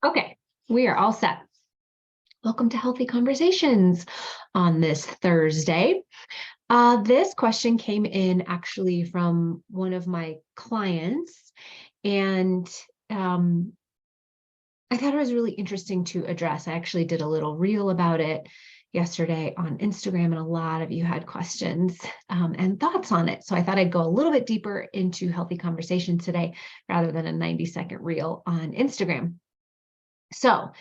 Okay, we are all set. Welcome to Healthy Conversations on this Thursday. This question came in actually from one of my clients, and I thought it was really interesting to address. I actually did a little reel about it yesterday on Instagram, and a lot of you had questions and thoughts on it. So I thought I'd go a little bit deeper into Healthy Conversations today rather than a 90-second reel on Instagram. So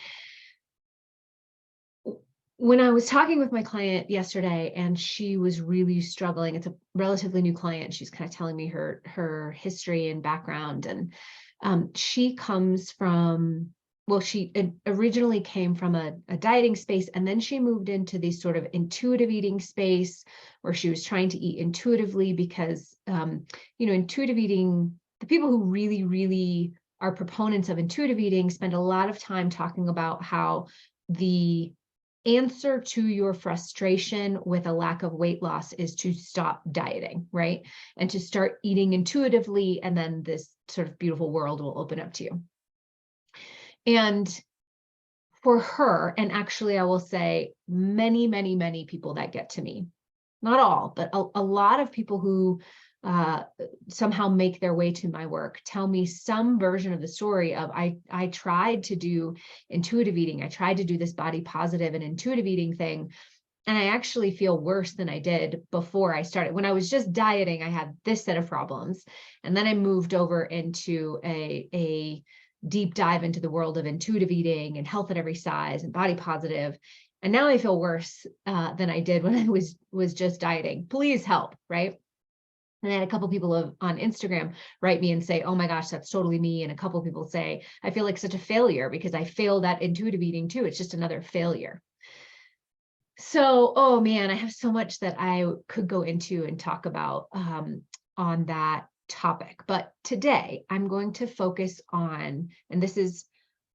when I was talking with my client yesterday and she was really struggling, it's a relatively new client. She's kind of telling me her history and background. And she comes from, well, she originally came from a dieting space, and then she moved into this sort of intuitive eating space where she was trying to eat intuitively because, intuitive eating, the people who really, really are proponents of intuitive eating spend a lot of time talking about how the answer to your frustration with a lack of weight loss is to stop dieting, right? And to start eating intuitively, and then this sort of beautiful world will open up to you. And for her, and actually I will say many, many, many people that get to me, not all, but a lot of people who somehow make their way to my work tell me some version of the story of I tried to do intuitive eating. I tried to do this body positive and intuitive eating thing, and I actually feel worse than I did before I started. When I was just dieting, I had this set of problems, and then I moved over into a deep dive into the world of intuitive eating and health at every size and body positive. And now I feel worse than I did when I was just dieting. Please help, right? And I had a couple people on Instagram write me and say, oh my gosh, that's totally me. And a couple people say, I feel like such a failure because I failed at intuitive eating too. It's just another failure. So, oh man, I have so much that I could go into and talk about on that topic. But today I'm going to focus on, and this is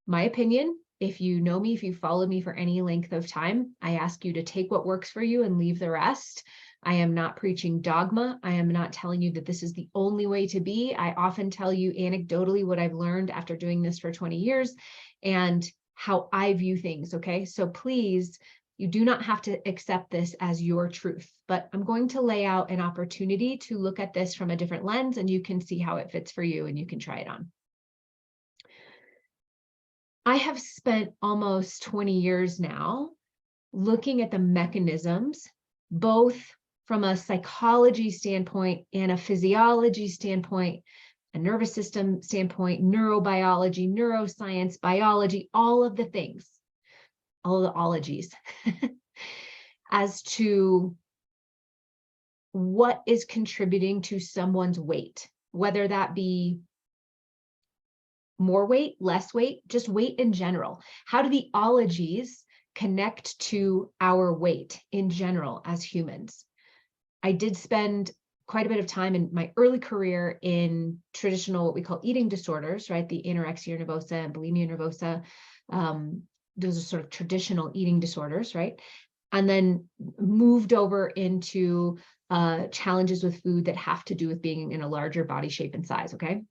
my opinion. If you know me, if you follow me for any length of time, I ask you to take what works for you and leave the rest. I am not preaching dogma. I am not telling you that this is the only way to be. I often tell you anecdotally what I've learned after doing this for 20 years and how I view things, okay? So please, you do not have to accept this as your truth, but I'm going to lay out an opportunity to look at this from a different lens, and you can see how it fits for you and you can try it on. I have spent almost 20 years now looking at the mechanisms, both from a psychology standpoint and a physiology standpoint, a nervous system standpoint, neurobiology, neuroscience, biology, all of the things, all of the ologies, as to what is contributing to someone's weight, whether that be more weight, less weight, just weight in general. How do the ologies connect to our weight in general as humans? I did spend quite a bit of time in my early career in traditional, what we call eating disorders, right? The anorexia nervosa and bulimia nervosa. Those are sort of traditional eating disorders, right? And then moved over into challenges with food that have to do with being in a larger body shape and size, okay?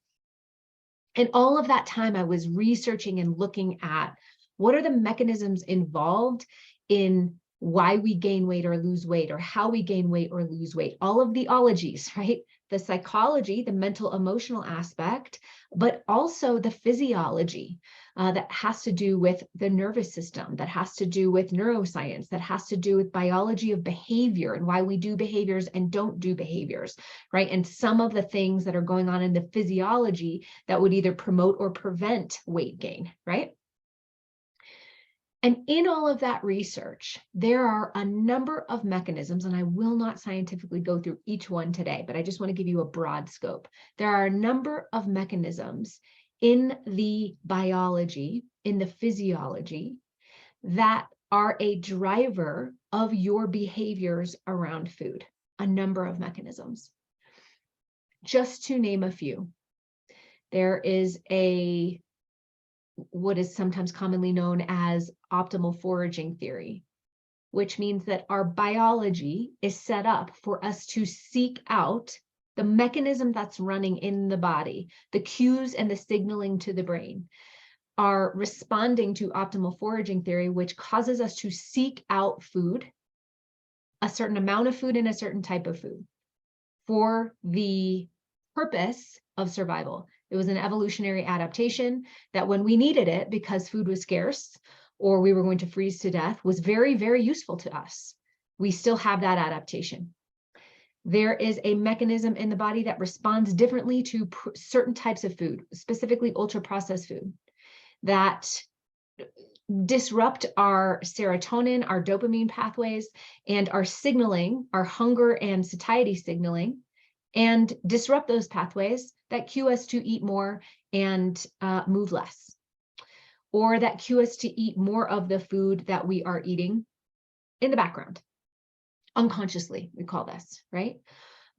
And all of that time I was researching and looking at what are the mechanisms involved in why we gain weight or lose weight, or how we gain weight or lose weight, all of the ologies, right? The psychology, the mental emotional aspect, but also the physiology that has to do with the nervous system, that has to do with neuroscience, that has to do with biology of behavior and why we do behaviors and don't do behaviors, right? And some of the things that are going on in the physiology that would either promote or prevent weight gain, right? And in all of that research, there are a number of mechanisms, and I will not scientifically go through each one today, but I just want to give you a broad scope. There are a number of mechanisms in the biology, in the physiology, that are a driver of your behaviors around food, a number of mechanisms. Just to name a few, there is what is sometimes commonly known as optimal foraging theory, which means that our biology is set up for us to seek out the mechanism that's running in the body, the cues and the signaling to the brain are responding to optimal foraging theory, which causes us to seek out food, a certain amount of food and a certain type of food, for the purpose of survival. It was an evolutionary adaptation that when we needed it because food was scarce or we were going to freeze to death was very, very useful to us. We still have that adaptation. There is a mechanism in the body that responds differently to certain types of food, specifically ultra-processed food, that disrupt our serotonin, our dopamine pathways, and our signaling, our hunger and satiety signaling, and disrupt those pathways that cue us to eat more and move less, or that cue us to eat more of the food that we are eating in the background. Unconsciously, we call this, right?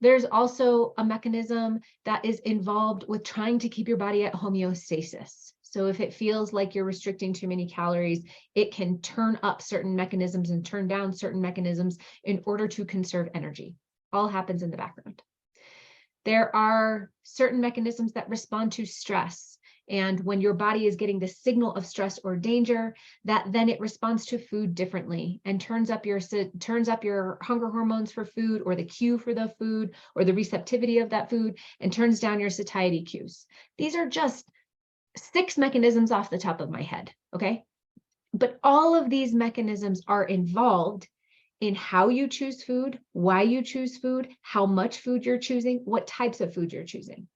There's also a mechanism that is involved with trying to keep your body at homeostasis. So if it feels like you're restricting too many calories, it can turn up certain mechanisms and turn down certain mechanisms in order to conserve energy. All happens in the background. There are certain mechanisms that respond to stress. And when your body is getting the signal of stress or danger, that then it responds to food differently and turns up your hunger hormones for food, or the cue for the food, or the receptivity of that food, and turns down your satiety cues. These are just 6 mechanisms off the top of my head, okay? But all of these mechanisms are involved in how you choose food, why you choose food, how much food you're choosing, what types of food you're choosing.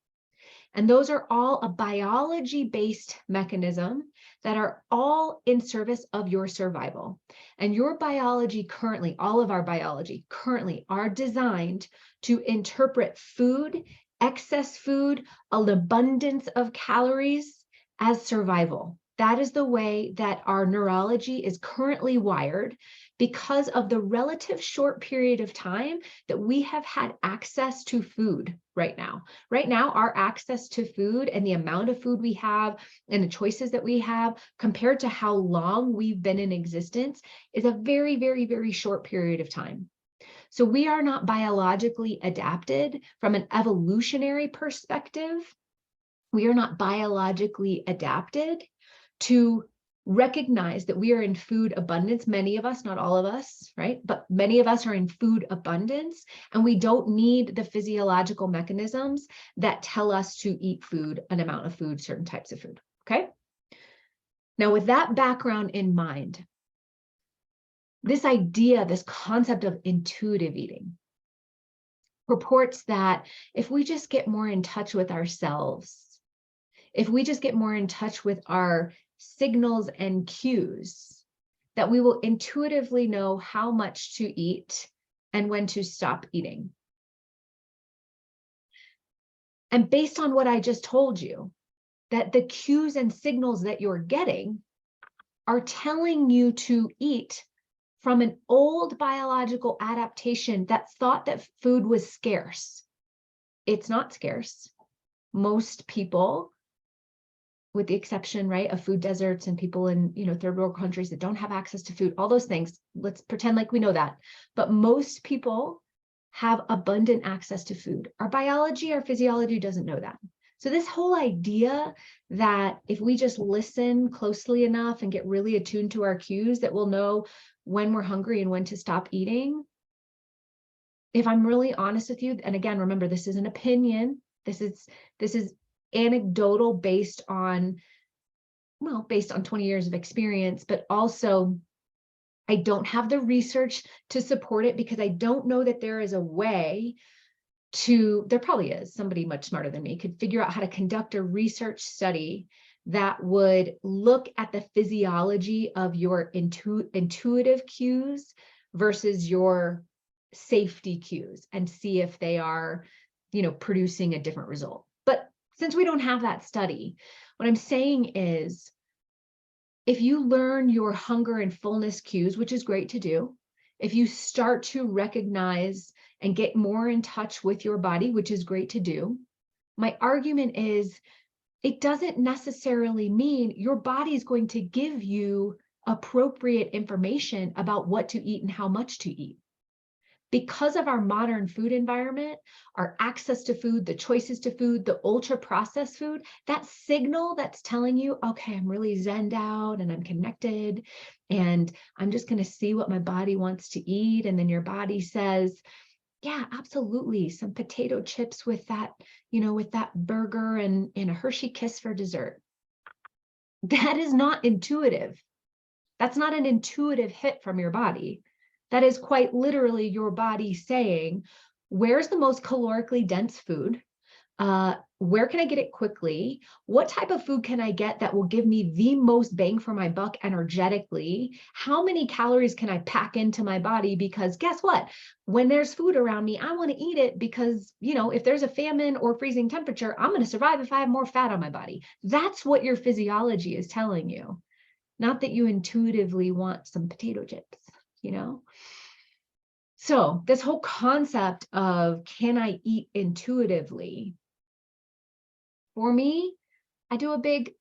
And those are all a biology-based mechanism that are all in service of your survival. And your biology currently, all of our biology currently, are designed to interpret food, excess food, an abundance of calories as survival. That is the way that our neurology is currently wired because of the relative short period of time that we have had access to food right now. Right now, our access to food and the amount of food we have and the choices that we have compared to how long we've been in existence is a very, very, very short period of time. So we are not biologically adapted from an evolutionary perspective. We are not biologically adapted to recognize that we are in food abundance. Many of us, not all of us, right? But many of us are in food abundance, and we don't need the physiological mechanisms that tell us to eat food, an amount of food, certain types of food, okay? Now, with that background in mind, this idea, this concept of intuitive eating purports that if we just get more in touch with ourselves, if we just get more in touch with our signals and cues, that we will intuitively know how much to eat and when to stop eating. And based on what I just told you, that the cues and signals that you're getting are telling you to eat from an old biological adaptation that thought that food was scarce. It's not scarce. Most people, with the exception, right, of food deserts and people in, third world countries that don't have access to food, all those things, let's pretend like we know that. But most people have abundant access to food. Our biology, our physiology doesn't know that. So this whole idea that if we just listen closely enough and get really attuned to our cues, that we'll know when we're hungry and when to stop eating. If I'm really honest with you, and again, remember, this is an opinion. This is anecdotal based on 20 years of experience, but also I don't have the research to support it because I don't know that there is a way there probably is, somebody much smarter than me could figure out how to conduct a research study that would look at the physiology of your intuitive cues versus your safety cues and see if they are, producing a different result. But since we don't have that study, what I'm saying is, if you learn your hunger and fullness cues, which is great to do, if you start to recognize and get more in touch with your body, which is great to do, my argument is it doesn't necessarily mean your body is going to give you appropriate information about what to eat and how much to eat. because of our modern food environment, our access to food, the choices to food, the ultra processed food, that signal that's telling you, okay, I'm really zenned out and I'm connected and I'm just going to see what my body wants to eat. And then your body says, yeah, absolutely. Some potato chips with that, with that burger and a Hershey Kiss for dessert. That is not intuitive. That's not an intuitive hit from your body. That is quite literally your body saying, where's the most calorically dense food? Where can I get it quickly? What type of food can I get that will give me the most bang for my buck energetically? How many calories can I pack into my body? Because guess what? When there's food around me, I want to eat it because, if there's a famine or freezing temperature, I'm going to survive if I have more fat on my body. That's what your physiology is telling you. Not that you intuitively want some potato chips, So this whole concept of, can I eat intuitively? For me, I do a big,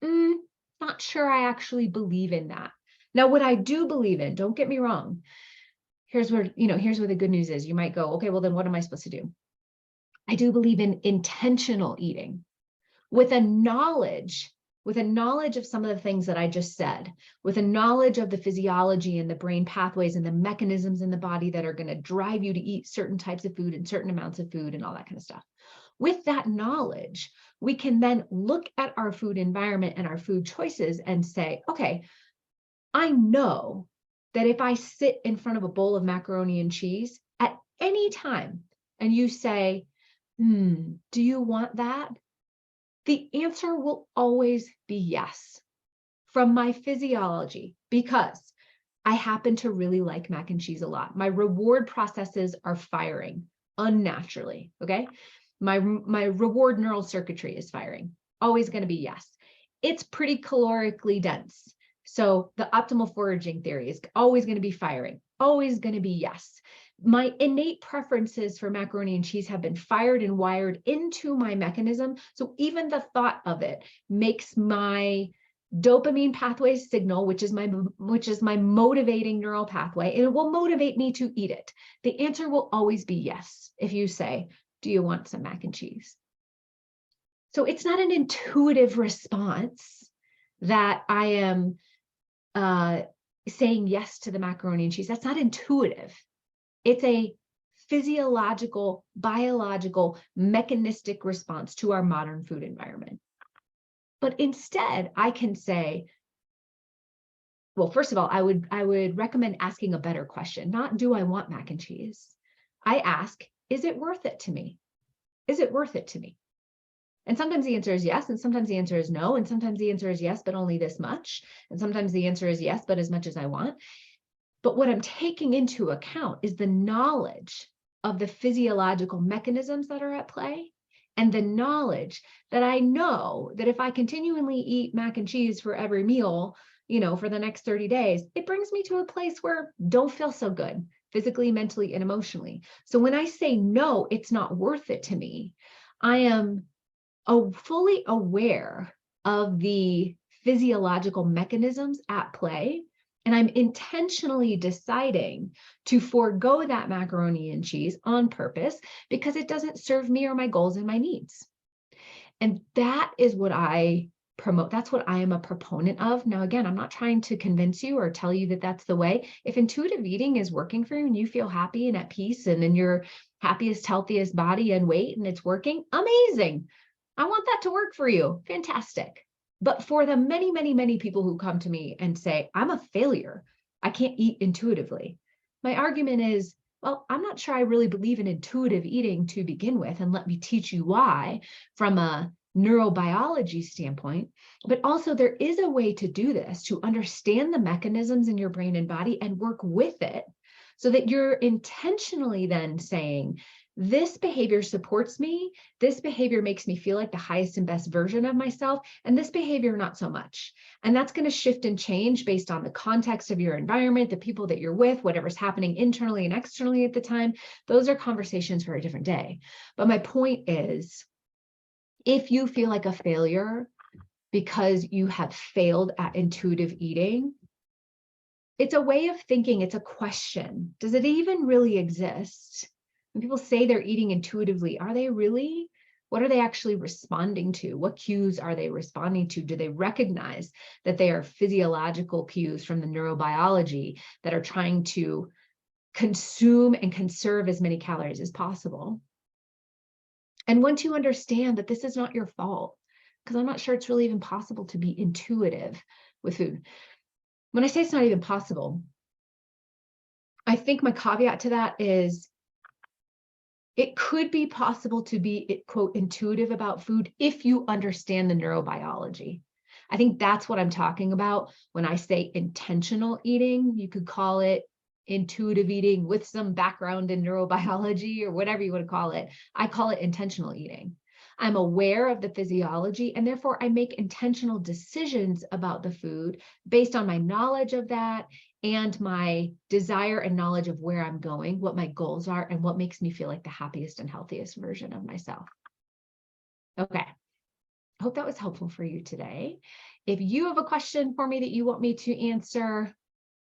not sure I actually believe in that. Now, what I do believe in, don't get me wrong, here's where the good news is. You might go, okay, well then what am I supposed to do? I do believe in intentional eating with a knowledge of some of the things that I just said, with a knowledge of the physiology and the brain pathways and the mechanisms in the body that are going to drive you to eat certain types of food and certain amounts of food and all that kind of stuff. With that knowledge, we can then look at our food environment and our food choices and say, okay, I know that if I sit in front of a bowl of macaroni and cheese at any time and you say, do you want that? The answer will always be yes from my physiology, because I happen to really like mac and cheese a lot. My reward processes are firing unnaturally, okay? My reward neural circuitry is firing. Always going to be yes. It's pretty calorically dense. So the optimal foraging theory is always going to be firing. Always going to be yes. My innate preferences for macaroni and cheese have been fired and wired into my mechanism. So even the thought of it makes my dopamine pathway signal, which is my motivating neural pathway, and it will motivate me to eat it. The answer will always be yes if you say, do you want some mac and cheese? So it's not an intuitive response that I am saying yes to the macaroni and cheese. That's not intuitive. It's a physiological, biological, mechanistic response to our modern food environment. But instead, I can say, well, first of all, I would recommend asking a better question. Not, do I want mac and cheese? I ask, is it worth it to me? Is it worth it to me? And sometimes the answer is yes, and sometimes the answer is no, and sometimes the answer is yes, but only this much. And sometimes the answer is yes, but as much as I want. But what I'm taking into account is the knowledge of the physiological mechanisms that are at play, and the knowledge that I know that if I continually eat mac and cheese for every meal, for the next 30 days, it brings me to a place where I don't feel so good physically, mentally, and emotionally. So when I say no, it's not worth it to me, I am fully aware of the physiological mechanisms at play, and I'm intentionally deciding to forego that macaroni and cheese on purpose because it doesn't serve me or my goals and my needs. And that is what I promote. That's what I am a proponent of. Now, again, I'm not trying to convince you or tell you that that's the way. If intuitive eating is working for you and you feel happy and at peace and in your happiest, healthiest body and weight and it's working, amazing. I want that to work for you. Fantastic. But for the many, many, many people who come to me and say, I'm a failure, I can't eat intuitively, my argument is, well, I'm not sure I really believe in intuitive eating to begin with, and let me teach you why from a neurobiology standpoint. But also there is a way to do this, to understand the mechanisms in your brain and body and work with it so that you're intentionally then saying, this behavior supports me, this behavior makes me feel like the highest and best version of myself, and this behavior not so much. And that's going to shift and change based on the context of your environment, the people that you're with, whatever's happening internally and externally at the time. Those are conversations for a different day. But my point is, if you feel like a failure because you have failed at intuitive eating, it's a way of thinking. It's a question. Does it even really exist? When people say they're eating intuitively, are they really? What are they actually responding to? What cues are they responding to? Do they recognize that they are physiological cues from the neurobiology that are trying to consume and conserve as many calories as possible? And once you understand that this is not your fault, because I'm not sure it's really even possible to be intuitive with food. When I say it's not even possible, I think my caveat to that is it could be possible to be, quote, intuitive about food if you understand the neurobiology. I think that's what I'm talking about when I say intentional eating. You could call it intuitive eating with some background in neurobiology or whatever you want to call it. I call it intentional eating. I'm aware of the physiology, and therefore I make intentional decisions about the food based on my knowledge of that and my desire and knowledge of where I'm going, what my goals are, and what makes me feel like the happiest and healthiest version of myself. Okay. I hope that was helpful for you today. If you have a question for me that you want me to answer,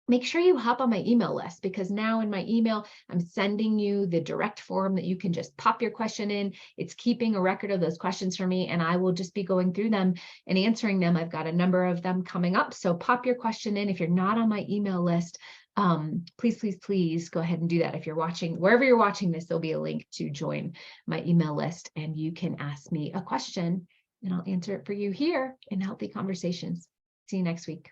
make sure you hop on my email list, because now in my email, I'm sending you the direct form that you can just pop your question in. It's keeping a record of those questions for me, and I will just be going through them and answering them. I've got a number of them coming up. So pop your question in. If you're not on my email list, please, please, please go ahead and do that. If you're watching, wherever you're watching this, there'll be a link to join my email list, and you can ask me a question and I'll answer it for you here in Healthy Conversations. See you next week.